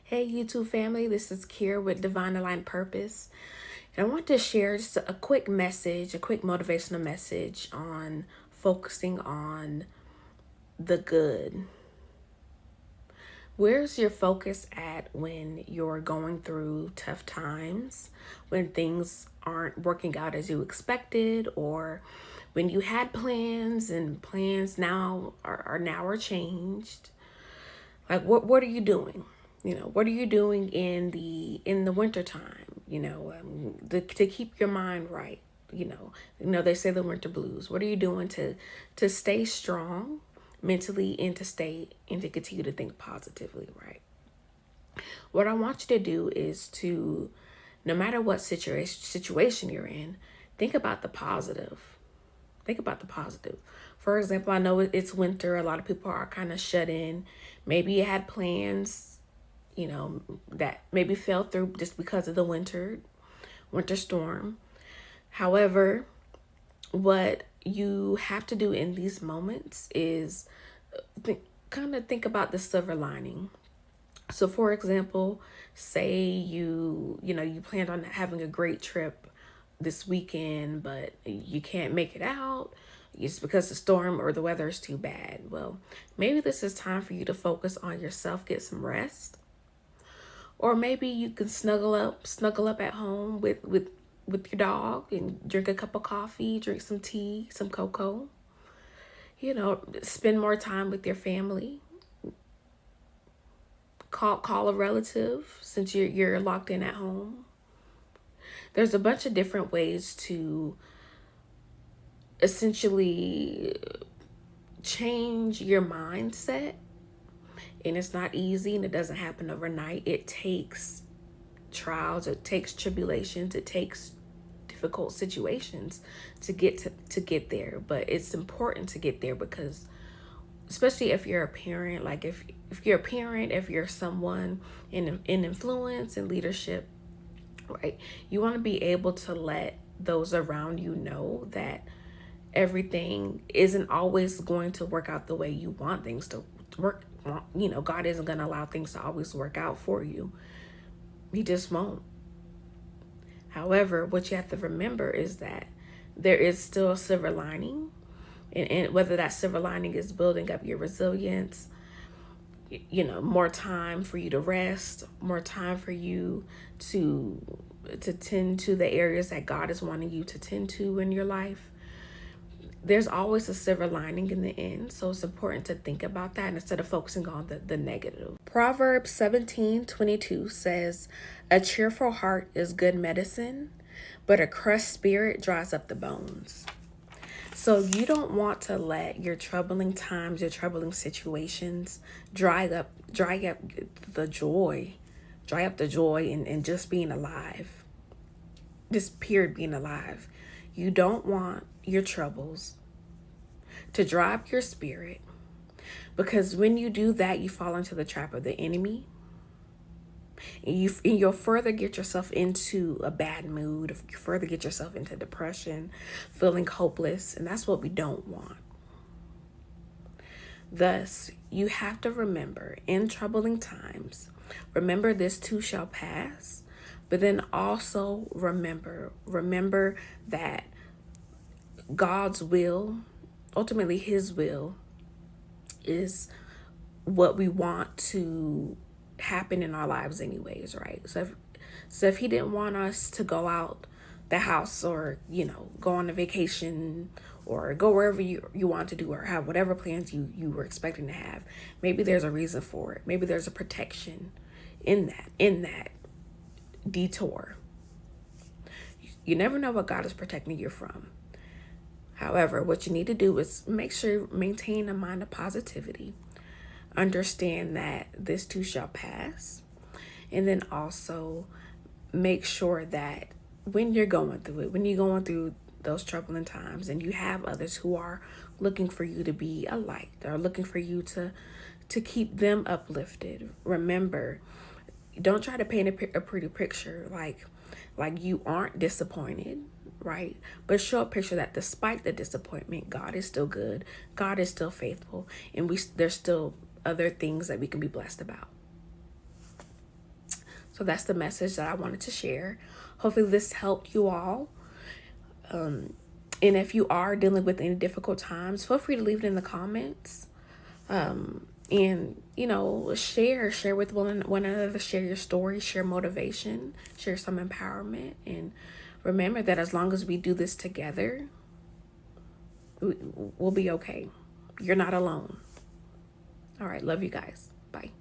Hey YouTube family, this is Kier with Divine Aligned Purpose. And I want to share just a quick message, a quick motivational message on focusing on the good. Where's your focus at when you're going through tough times, when things aren't working out as you expected, or when you had plans and plans now are changed? Like what are you doing? What are you doing in the winter time? To keep your mind right. They say the winter blues. What are you doing to stay strong mentally and to continue to think positively, right? What I want you to do is to, no matter what situation you're in, think about the positive. Think about the positive. For example, I know it's winter. A lot of people are kind of shut in. Maybe you had plans, that maybe fell through just because of the winter storm. However, what you have to do in these moments is kind of think about the silver lining. So, for example, say you planned on having a great trip this weekend, but you can't make it out. It's because the storm or the weather is too bad. Well, maybe this is time for you to focus on yourself, get some rest, or maybe you can snuggle up at home with your dog and drink a cup of coffee, drink some tea, some cocoa. Spend more time with your family. Call a relative since you're locked in at home. There's a bunch of different ways to essentially change your mindset, and it's not easy and it doesn't happen overnight. It takes trials, it takes tribulations, it takes difficult situations to get there, but it's important to get there because especially if you're a parent, like if you're a parent, if you're someone in influence and leadership, right? You want to be able to let those around you know that everything isn't always going to work out the way you want things to work. God isn't going to allow things to always work out for you. He just won't. However, what you have to remember is that there is still a silver lining, and whether that silver lining is building up your resilience, more time for you to rest, more time for you to tend to the areas that God is wanting you to tend to in your life. There's always a silver lining in the end, so it's important to think about that instead of focusing on the negative. Proverbs 17:22 says, "A cheerful heart is good medicine, but a crushed spirit dries up the bones." So you don't want to let your troubling times, your troubling situations dry up the joy, in just being alive. Just period, being alive. You don't want your troubles to dry up your spirit, because when you do that, you fall into the trap of the enemy. And you'll further get yourself into a bad mood, you further get yourself into depression, feeling hopeless, and that's what we don't want. Thus, you have to remember in troubling times, remember this too shall pass, but then also remember that God's will, ultimately his will, is what we want to happen in our lives anyways, right? So if he didn't want us to go out the house, or go on a vacation, or go wherever you want to do, or have whatever plans you were expecting to have, maybe there's a reason for it. Maybe there's a protection in that detour. You never know what God is protecting you from. However, what you need to do is make sure you maintain a mind of positivity. Understand that this too shall pass. And then also make sure that when you're going through those troubling times, and you have others who are looking for you to be a light, they're looking for you to keep them uplifted. Remember, don't try to paint a pretty picture like you aren't disappointed, right? But show a picture that despite the disappointment, God is still good, God is still faithful, and there's still other things that we can be blessed about. So that's the message that I wanted to share. Hopefully this helped you all. And if you are dealing with any difficult times, feel free to leave it in the comments. And share with one another, share your story, share motivation, share some empowerment. And remember that as long as we do this together, we'll be okay. You're not alone. All right, love you guys. Bye.